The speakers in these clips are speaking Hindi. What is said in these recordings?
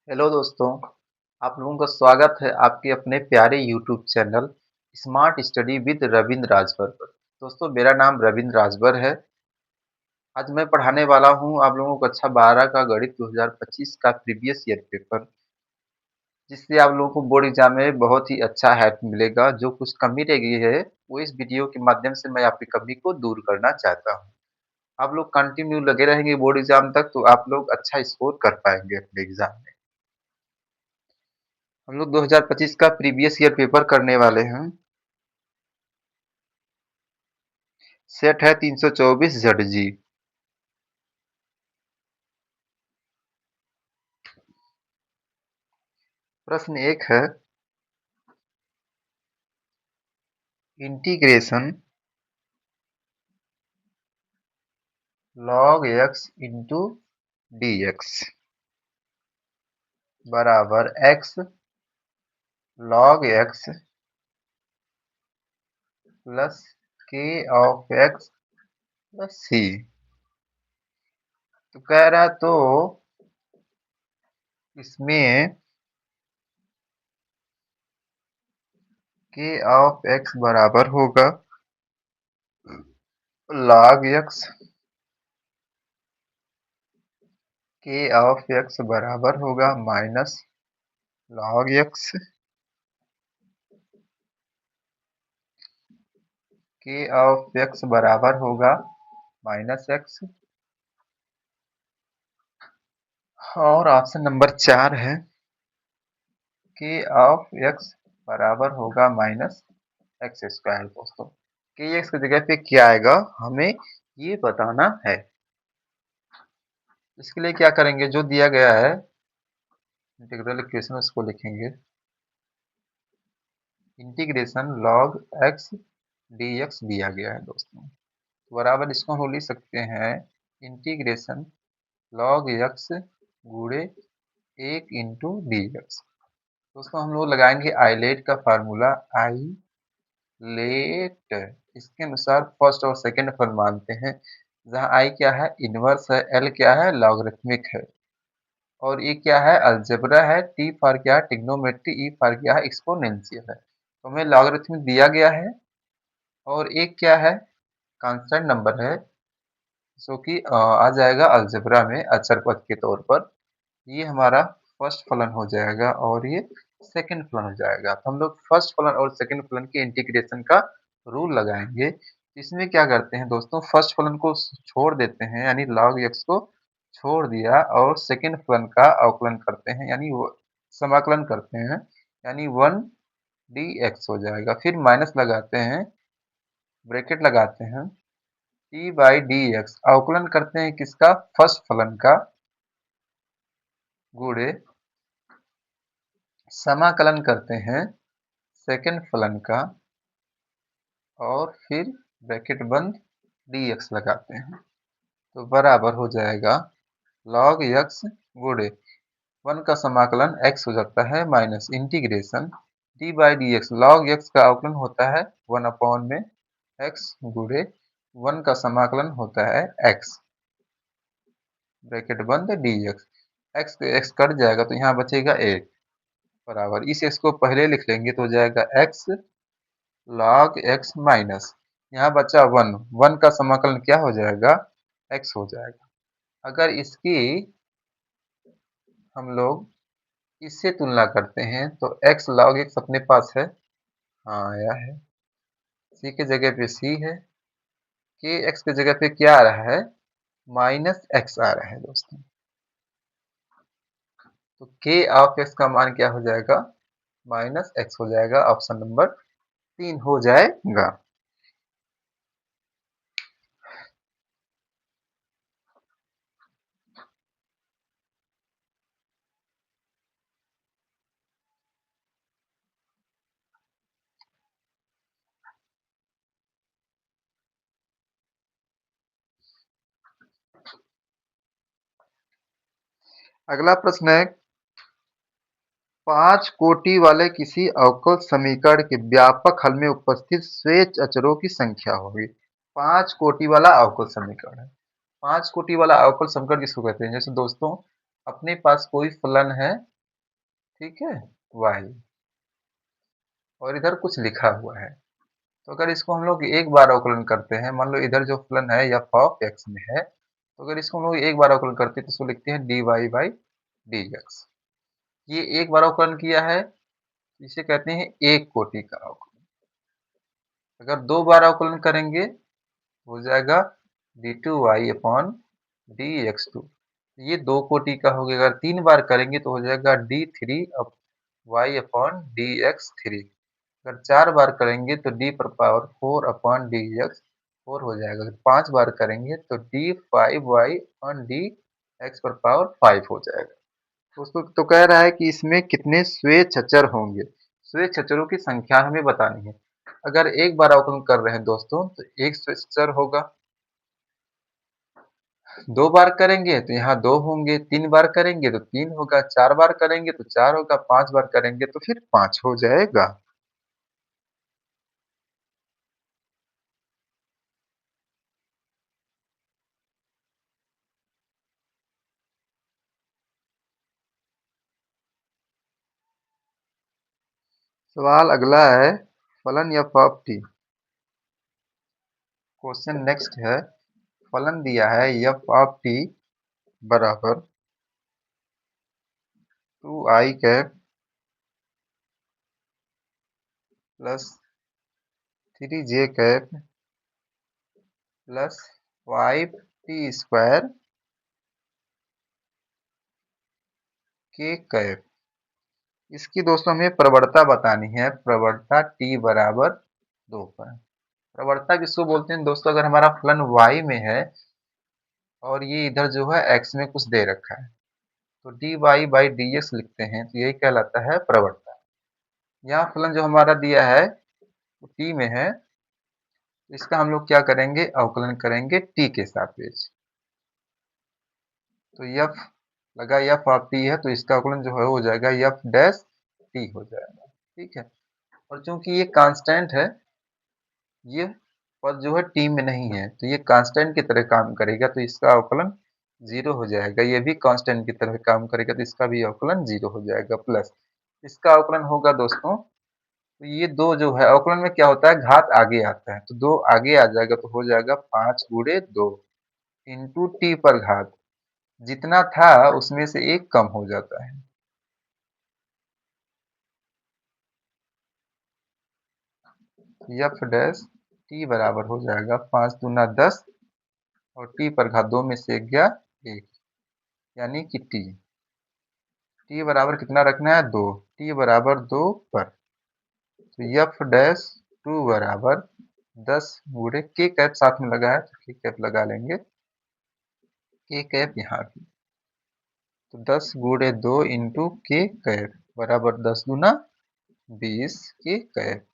हेलो दोस्तों, आप लोगों का स्वागत है आपके अपने प्यारे YouTube channel smart study with Ravindra Rajbhar पर। दोस्तों मेरा नाम रविंद्र राजभर है। आज मैं पढ़ाने वाला हूं आप लोगों को कक्षा 12 का गणित 2025 का प्रीवियस ईयर पेपर, जिससे आप लोगों को बोर्ड एग्जाम में बहुत ही अच्छा हेल्प मिलेगा। जो कुछ कमी रह गई है वो इस वीडियो के माध्यम से मैं आपकी कमी को दूर करना चाहता हूँ। आप लोग कंटिन्यू लगे रहेंगे बोर्ड एग्जाम तक तो आप लोग अच्छा स्कोर कर पाएंगे अपने एग्जाम में। हम लोग 2025 का प्रीवियस ईयर पेपर करने वाले हैं। सेट है 324 ZG। प्रश्न एक है, integration log x into D x बराबर x log x plus k of x plus c। तो कह रहा तो इसमें k ऑफ x बराबर होगा log x, k of x बराबर होगा minus log x, k of x बराबर होगा माइनस x। और ऑप्शन नंबर 4 है k ऑफ x बराबर होगा माइनस एक्स स्क्वायर। दोस्तों के एक्स की जगह पे क्या आएगा हमें ये बताना है। इसके लिए क्या करेंगे, जो दिया गया है इंटीग्रल इक्वेशन उसको लिखेंगे। Integration log x D x दिया गया है दोस्तों, तो बराबर इसको हम लिख सकते हैं इंटीग्रेशन लॉग एक्स गुणे 1 इंटू डी एक्स। दोस्तों हम लोग लगाएंगे आईलेट का फार्मूला, आई लेट इसके अनुसार फर्स्ट और सेकंड फल मानते हैं, जहाँ आई क्या है इनवर्स है, एल क्या है लॉगरिथमिक है, और ये क्या है अलजेब्रा है, टी फॉर क्या है ट्रिग्नोमेट्री, ई फॉर क्या है एक्सपोनेंशियल है। तो हमें लॉगरिथमिक दिया गया है और एक क्या है कांस्टेंट नंबर है जो कि आ जाएगा अलजेब्रा में अचर पद के तौर पर। ये हमारा फर्स्ट फलन हो जाएगा और ये सेकंड फलन हो जाएगा। तो हम लोग फर्स्ट फलन और सेकंड फलन के इंटीग्रेशन का रूल लगाएंगे। इसमें क्या करते हैं दोस्तों, फर्स्ट फलन को छोड़ देते हैं यानी log x को छोड़ दिया और सेकंड फलन का अवकलन करते हैं यानी वो समाकलन करते हैं यानी 1 dx हो जाएगा। फिर माइनस लगाते हैं, ब्रैकेट लगाते हैं, t बाई डी एक्स अवकलन करते हैं किसका फर्स्ट फलन का गुणे समाकलन करते हैं सेकंड फलन का और फिर ब्रैकेट बंद dx लगाते हैं। तो बराबर हो जाएगा log x गुणे 1 का समाकलन x हो जाता है minus integration d by D x, log x का अवकलन होता है 1 अपॉन में x गुणे 1 का समाकलन होता है x ब्रैकेट बंद dx। x कट जाएगा तो यहाँ बचेगा 1 बराबर इस x को पहले लिख लेंगे तो हो जाएगा x log x माइनस यहाँ बचा 1, 1 का समाकलन क्या हो जाएगा x हो जाएगा। अगर इसकी हम लोग इससे तुलना करते हैं तो x log x अपने पास है, हाँ आया है, c के जगह पे c है, k x के जगह पे क्या आ रहा है माइनस x आ रहा है दोस्तों। तो k ऑफ x का मान क्या हो जाएगा माइनस x हो जाएगा, ऑप्शन नंबर 3 हो जाएगा। अगला प्रश्न है 5 कोटि वाले किसी अवकल समीकरण के व्यापक हल में उपस्थित शेष अचरों की संख्या होगी। 5 कोटि वाला अवकल समीकरण है। 5 कोटि वाला अवकल समीकरण किसको कहते हैं, जैसे दोस्तों अपने पास कोई फलन है ठीक है, y, और इधर कुछ लिखा हुआ है। तो अगर इसको हम लोग एक बार अवकलन करते हैं, मान लो इधर जो फलन है f ऑफ x में है, तो अगर इसको हम लोग एक बार अवकलन करते हैं तो इसको लिखते हैं dy बाई dx। ये एक बार अवकलन किया है, इसे कहते हैं एक कोटि का अवकलन। अगर दो बार अवकलन करेंगे हो जाएगा d2y अपॉन dx2, ये दो कोटि का हो गया। अगर तीन बार करेंगे तो हो जाएगा d3y अपॉन dx3। अगर चार बार करेंगे तो d पर पावर 4 अपॉन dx 4 हो जाएगा। अगर पांच बार करेंगे तो d5y अपॉन dx पर पावर 5 हो जाएगा। दोस्तों तो कह रहा है कि इसमें कितने स्वेच्छचर होंगे, स्वेच्छचरों की संख्या हमें बतानी है। अगर एक बार अवकलन कर रहे हैं दोस्तों तो एक स्वेच्छचर होगा, दो बार करेंगे तो यहाँ दो होंगे, तीन बार करेंगे तो तीन होगा, चार बार करेंगे तो चार होगा, पांच बार करेंगे तो फिर पांच हो जाएगा। सवाल अगला है, फलन f of t। Question next है, फलन दिया है f ऑफ t बराबर 2i cap plus 3j cap plus 5t square के कैप। इसकी दोस्तों हमें प्रवणता बतानी है, प्रवणता t बराबर 2 पर। प्रवणता किसको बोलते हैं दोस्तों, अगर हमारा फलन y में है और ये इधर जो है x में कुछ दे रखा है तो dy बाई dx लिखते हैं, तो यही कहलाता है प्रवणता। यहाँ फलन जो हमारा दिया है वो t में है, तो इसका हम लोग क्या करेंगे, अवकलन करेंगे t के सापेक्ष। तो f लगा f ऑफ t है तो इसका अवकलन जो है हो जाएगा f डैश t हो जाएगा। ठीक है, और चूंकि ये कांस्टेंट है, ये पद जो है टी में नहीं है तो ये कांस्टेंट की तरह काम करेगा, तो इसका अवकलन जीरो हो जाएगा। ये भी कांस्टेंट की तरह काम करेगा तो इसका भी अवकलन जीरो हो जाएगा। प्लस इसका अवकलन होगा दोस्तों, तो ये दो जो है अवकलन में क्या होता है, घात आगे आता है, तो दो आगे आ जाएगा तो हो जाएगा 5 गुणे 2 इंटू टी पर घात, जितना था उसमें से एक कम हो जाता है। एफ डैश टी बराबर हो जाएगा 5 दूना 10 और टी पर घात दो में से एक गया एक, यानी कि टी बराबर कितना रखना है, दो, टी बराबर 2 पर। तो एफ डैश 2 बराबर 10 गुणे के कैप साथ में लगा है तो के कैप लगा लेंगे, के कैप यहाँ भी, तो 10 गुणे 2 इंटू के कैप बराबर 10 दूना 20 के कैप।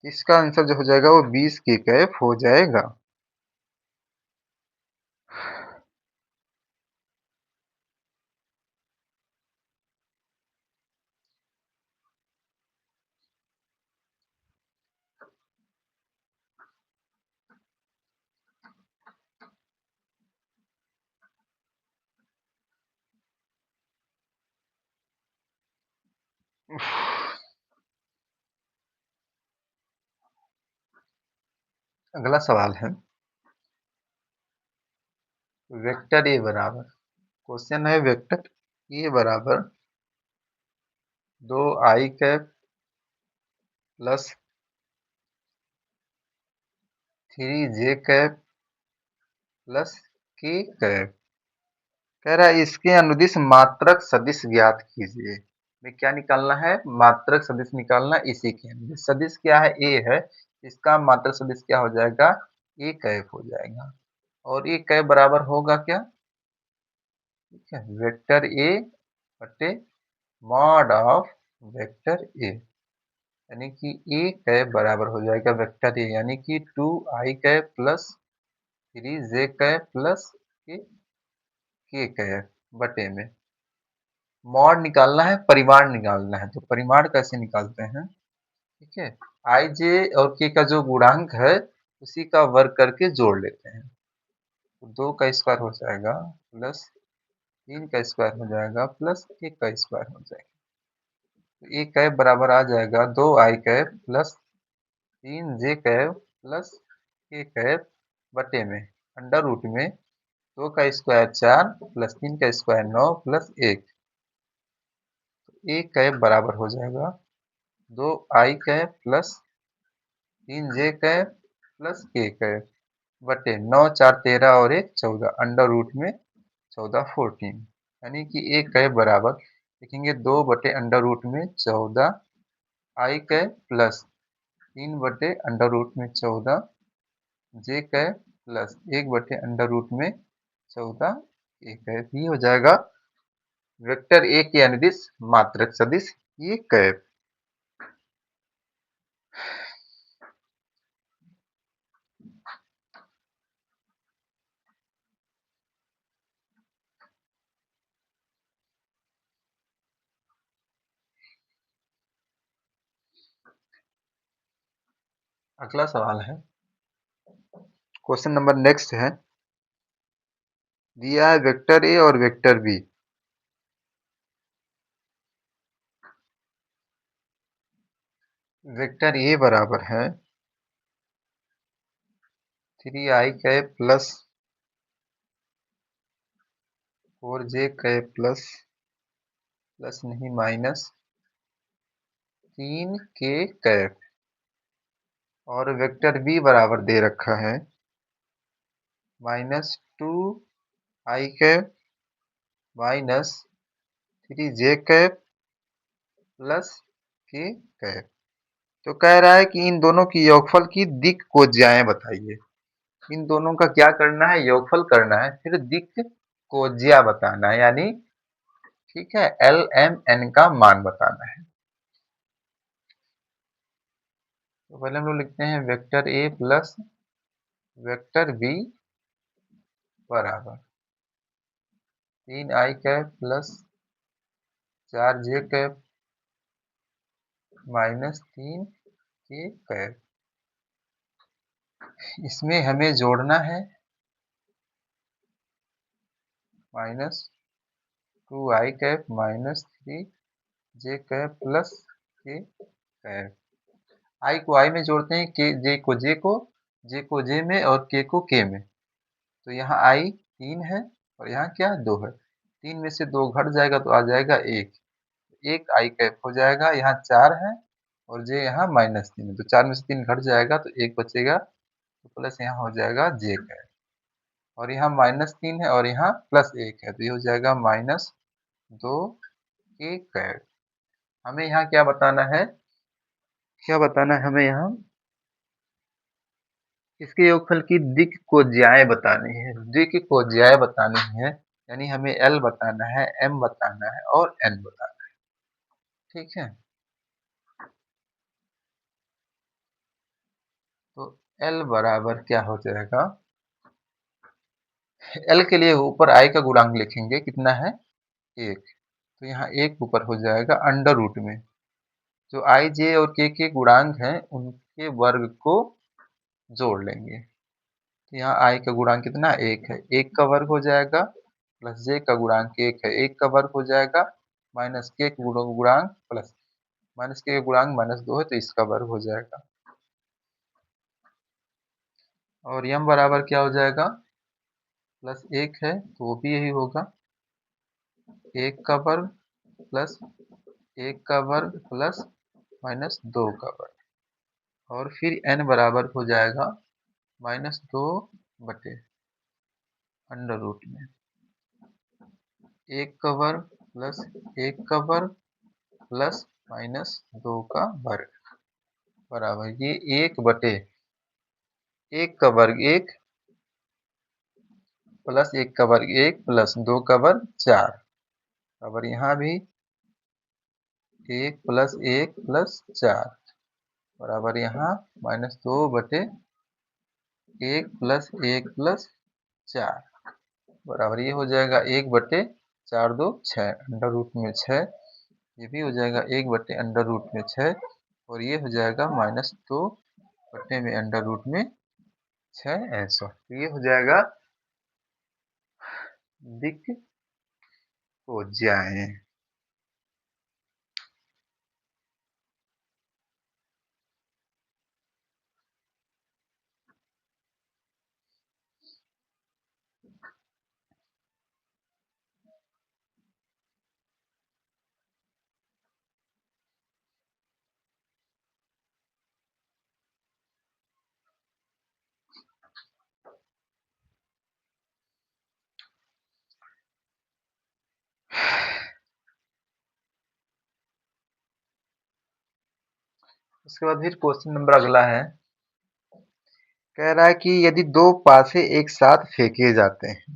इसका आंसर जो हो जाएगा वो 20 के कैप हो जाएगा। अगला सवाल है, वेक्टर ए बराबर, क्वेश्चन है वेक्टर ए बराबर 2i cap plus 3j cap plus के कैप। कह रहा है इसके अनुदिश मात्रक सदिश ज्ञात कीजिए। में क्या निकालना है, मात्रक सदिश निकालना। इसी के अनुदिश सदिश क्या है, ए है, इसका मात्रक सदिश क्या हो जाएगा, ए कैप हो जाएगा। और ए कैप बराबर होगा क्या, ठीक है, वेक्टर ए बटे मॉड ऑफ वेक्टर ए, यानी कि ए कैप बराबर हो जाएगा वेक्टर ए, यानी कि 2i cap plus 3j cap plus के कैप बटे में मॉड निकालना है, परिमाण निकालना है। तो परिमाण कैसे निकालते हैं, ठीक है, आई जे और के का जो गुणांक है उसी का वर्ग करके जोड़ लेते हैं। तो 2 का स्क्वायर हो जाएगा प्लस 3 का स्क्वायर हो जाएगा प्लस 1 का स्क्वायर हो जाएगा। तो ए कैप बराबर आ जाएगा 2i cap plus 3j cap plus के कैप बटे में अंडर रूट में 2 का स्क्वायर 4 प्लस 3 का स्क्वायर 9 प्लस 1। ए कैप बराबर हो जाएगा 2i cap plus 3j cap plus के कैप बटे 9 4 13 और 1 14 अंडर रूट में 14 14, यानी कि ए कैप बराबर लिखेंगे 2 बटे अंडर रूट में 14 आई कैप प्लस 3 बटे अंडर रूट में 14 जे कैप प्लस 1 बटे अंडर रूट में 14 ए कैप। ये हो जाएगा वेक्टर ए के अनुदिश मात्रक सदिश ये कैप। अगला सवाल है, क्वेश्चन नंबर नेक्स्ट है, दिया है वेक्टर ए और वेक्टर बी। वेक्टर ए बराबर है 3i cap plus 4j cap plus नहीं माइनस 3k कैप, और वेक्टर बी बराबर दे रखा है -2i cap minus 3j cap plus के कैप। तो कह रहा है कि इन दोनों की योगफल की दिक् को ज्याएं बताइए। इन दोनों का क्या करना है, योगफल करना है, फिर दिक् को ज्या बताना है, यानी ठीक है एल एम एन का मान बताना है। तो पहले हम लोग लिखते हैं vector A plus vector B बराबर 3i cap plus 4j cap minus 3k cap. इसमें हमें जोड़ना है -2i cap minus 3j cap plus k cap. I को आई में जोड़ते हैं, के जे को जे में और के को के में। तो यहाँ आई 3 है और यहाँ क्या 2 है, 3 में से 2 घट जाएगा तो आ जाएगा 1, एक आई कैप हो जाएगा। यहाँ 4 है और जे यहाँ -3 है, तो 4 में से 3 घट जाएगा तो 1 बचेगा, तो प्लस यहाँ हो जाएगा जे कैप, और यहाँ -3 है और यहाँ +1 है, तो ये हो जाएगा -2 के कैप। हमें यहाँ क्या बताना है, हमें यहाँ इसके योगफल की दिक् को ज्याएं बतानी है, दिक् को ज्याएं बतानी है, यानी हमें एल बताना है, एम बताना है और एन बताना है। ठीक है, तो एल बराबर क्या हो जाएगा, एल के लिए ऊपर आई का गुणांक लिखेंगे, कितना है 1, तो यहाँ 1 ऊपर हो जाएगा अंडर रूट में जो आई जे और के गुणांक हैं उनके वर्ग को जोड़ लेंगे। तो यहाँ आई का गुणांक कितना 1 है, 1 का वर्ग हो जाएगा प्लस जे का गुणांक 1 है, 1 का वर्ग हो जाएगा माइनस के गुणांक प्लस माइनस के गुणांक -2 है, तो इसका वर्ग हो जाएगा। और यम बराबर क्या हो जाएगा, +1 है तो वो भी यही होगा, 1 का वर्ग प्लस 1 का वर्ग प्लस -2 का वर्ग, और फिर n बराबर हो जाएगा -2 बटे अंडर रूट में 1 का वर्ग प्लस 1 का वर्ग प्लस -2 का वर्ग बराबर ये 1 बटे 1 का वर्ग 1 प्लस 1 का वर्ग 1 प्लस 2 का वर्ग 4 बराबर यहाँ भी 1 प्लस 1 प्लस 4 बराबर यहाँ -2 बटे 1 प्लस 1 प्लस 4 बराबर ये हो जाएगा 1 बटे 4 2 6 अंडर रूट में 6, ये भी हो जाएगा 1 बटे अंडर रूट में 6, और ये हो जाएगा -2 बटे में अंडर रूट में 6 ऐसा। तो ये हो जाएगा दिक् को ज्याएं। उसके बाद फिर क्वेश्चन नंबर अगला है, कह रहा है कि यदि दो पासे एक साथ फेंके जाते हैं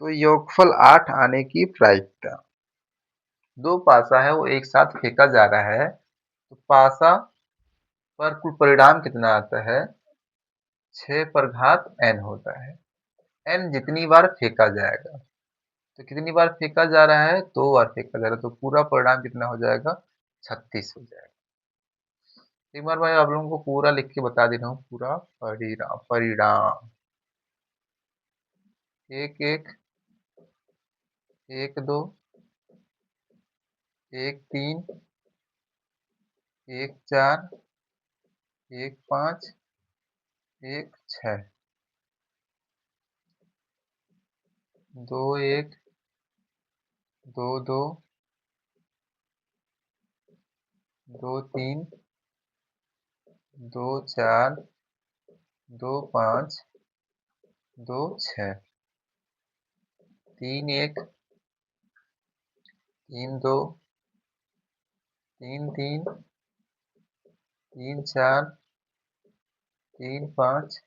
तो योगफल 8 आने की प्रायिकता। दो पासा है वो एक साथ फेंका जा रहा है, तो पासा पर कुल परिणाम कितना आता है, 6 पर घात n होता है। n जितनी बार फेंका जाएगा, तो कितनी बार फेंका जा रहा है, 2 बार फेंका जा रहा है, तो पूरा परिणाम कितना हो जाएगा, 36 हो जाएगा। एक बार मैं आप लोगों को पूरा लिख के बता दे रहा हूँ, पूरा परिणाम परिणाम 1 1 1 2 1 3 1 4 1 5 1 6 2 1 2 2 2 3 2 4 2 5 2 6 3 1 3 2 3 3 3 4 3 5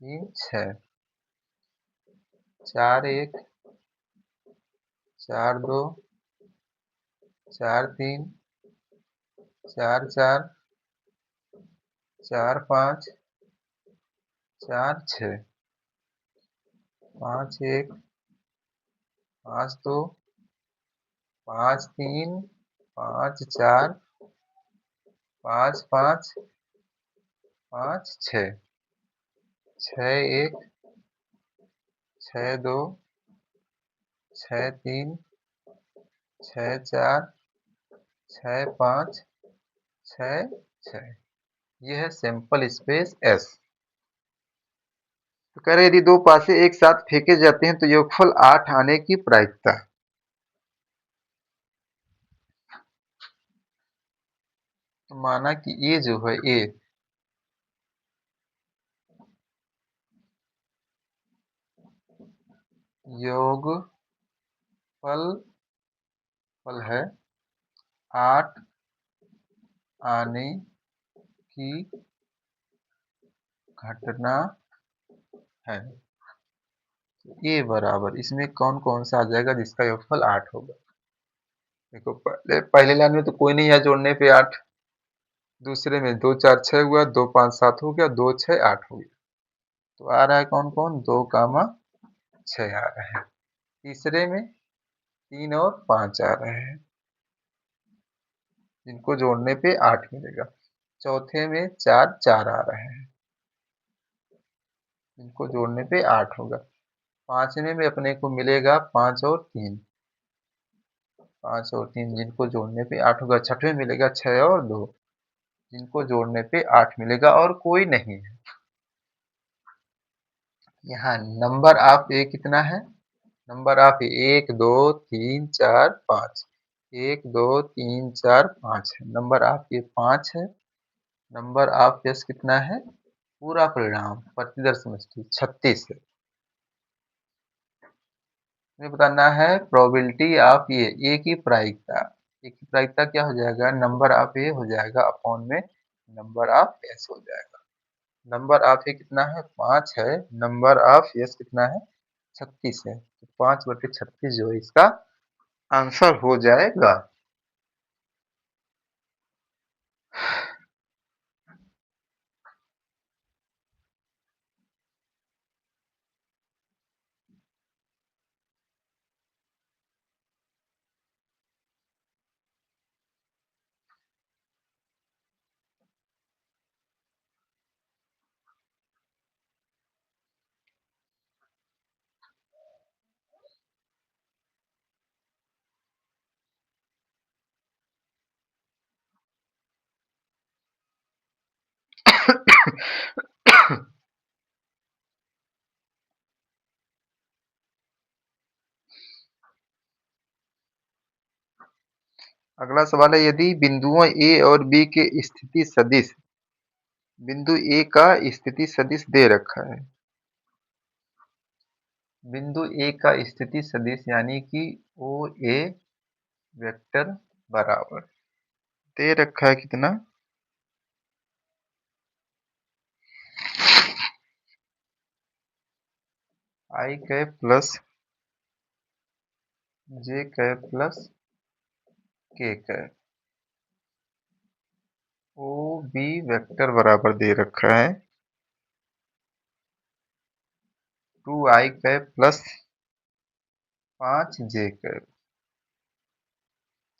3 6 4 1 4 2 4 3 4 4 4 5 4 6 5 1 5 2 5 3 5 4 5 5 5 6 6 1 6 2 6 3 6 4 6 5 6 6। ये है सिंपल स्पेस एस। तो कह रहे यदि दो पासे एक साथ फेंके जाते हैं तो योगफल 8 आने की प्रायिकता। तो माना कि ये जो है ये योगफल फल है 8 आने की घटना है। ये बराबर इसमें कौन कौन सा आ जाएगा जिसका योगफल 8 होगा। देखो पहले पहले लाइन में तो कोई नहीं है जोड़ने पे 8, दूसरे में 2 4 6 हुआ, 2 5 7 हो गया, 2 6 8 हो गया। तो आ रहा है कौन कौन, 2 कामा 6 आ रहा है। तीसरे में 3 और 5 आ रहे हैं, जिनको जोड़ने पे 8 मिलेगा। चौथे में 4 4 आ रहे हैं, जिनको जोड़ने पे 8 होगा। पांचवें में अपने को मिलेगा 5 और 3, 5 और 3 जिनको जोड़ने पे 8 होगा। छठवें मिलेगा 6 और 2, जिनको जोड़ने पे 8 मिलेगा और कोई नहीं है। यहाँ नंबर ऑफ ए कितना है, नंबर ऑफ ए 1 2 3 4 5, 1 2 3 4 5 है। नंबर ऑफ ए 5 है। नंबर ऑफ यस कितना है, पूरा परिणाम प्रतिदर्श समष्टि 36 है। हमें बताना है प्रोबेबिलिटी ऑफ ए की प्रायिकता। ए की प्रायिकता क्या हो जाएगा, नंबर ऑफ ए हो जाएगा अपॉन में नंबर ऑफ एस हो जाएगा। नंबर ऑफ ए कितना है, 5 है। नंबर ऑफ एस कितना है, 36 है। तो 5/36 जो है इसका आंसर हो जाएगा। अगला सवाल है, यदि बिंदुओं ए और बी के स्थिति सदिश, बिंदु ए का स्थिति सदिश दे रखा है। बिंदु ए का स्थिति सदिश यानी कि ओ ए वेक्टर बराबर दे रखा है कितना, आई कैप प्लस जे कैप प्लस के कैप। ओ बी वेक्टर बराबर दे रखा है 2i cap plus 5j cap.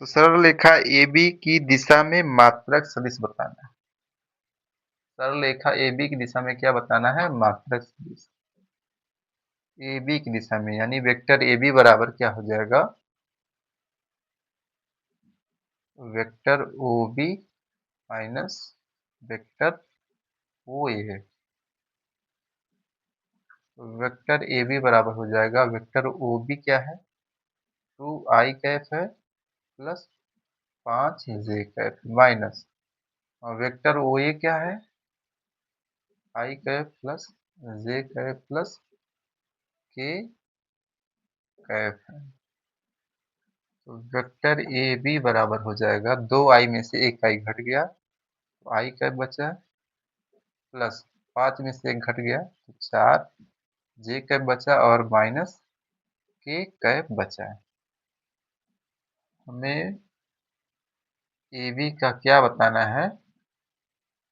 तो सरल रेखा AB की दिशा में मात्रक सदिश बताना है। सरल रेखा AB की दिशा में क्या बताना है? मात्रक सदिश। AB की दिशा में यानी वेक्टर AB बराबर क्या हो जाएगा? Vector OB minus vector OA। Vector AB बराबर हो जाएगा, वेक्टर OB क्या है? 2i कैप है प्लस 5j कैप माइनस, और वेक्टर OA क्या है? i cap plus j cap plus k cap है। तो वेक्टर AB बराबर हो जाएगा, 2i में से एक i घट गया तो i कैप बचा, प्लस 5 में से एक घट गया तो 4 j कैप बचा, और माइनस k कैप बचा। हमें AB का क्या बताना है?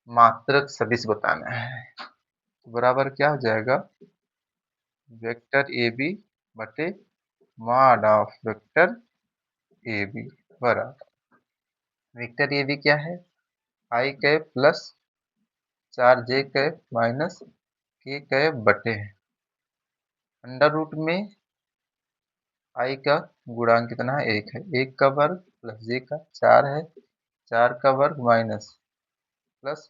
मात्रक सदिश बताना है। तो बराबर क्या हो जाएगा? वेक्टर AB बटे मॉड ऑफ वेक्टर AB बराबर, वेक्टर AB क्या है? i cap plus 4j cap minus k cap बटे अंडर रूट में i का गुणांक कितना है? 1 है, 1 का वर्ग प्लस j का 4 है, 4 का वर्ग माइनस प्लस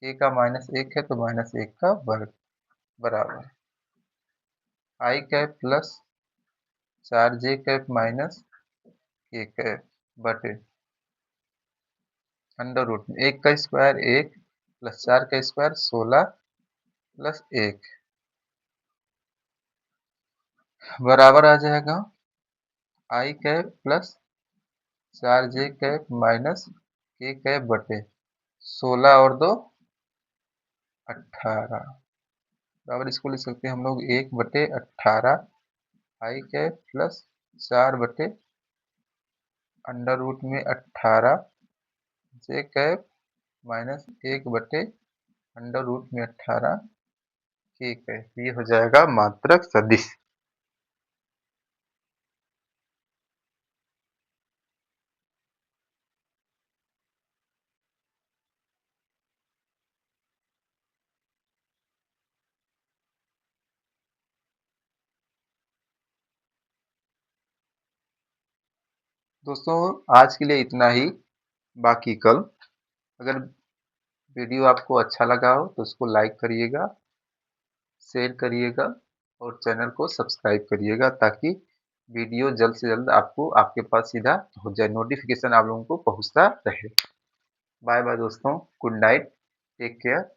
k का माइनस 1 है तो माइनस 1 का वर्ग बराबर i cap plus 4j cap minus k cap बटे अंडर रूट में 1 का स्क्वायर 1 प्लस 4 का स्क्वायर 16 प्लस 1 बराबर आ जाएगा i cap plus 4j cap minus k cap बटे 16 और 2 18 बराबर, इसको लिख सकते हैं हम लोग 1/18 i कैप प्लस 4 बटे अंडर रूट में 18 j कैप माइनस 1 बटे अंडर रूट में 18 k कैप। ये हो जाएगा मात्रक सदिश। दोस्तों आज के लिए इतना ही, बाकी कल। अगर वीडियो आपको अच्छा लगा हो तो उसको लाइक करिएगा, शेयर करिएगा और चैनल को सब्सक्राइब करिएगा, ताकि वीडियो जल्द से जल्द आपको आपके पास सीधा हो जाए, नोटिफिकेशन आप लोगों को पहुंचता रहे। बाय बाय दोस्तों, गुड नाइट, टेक केयर।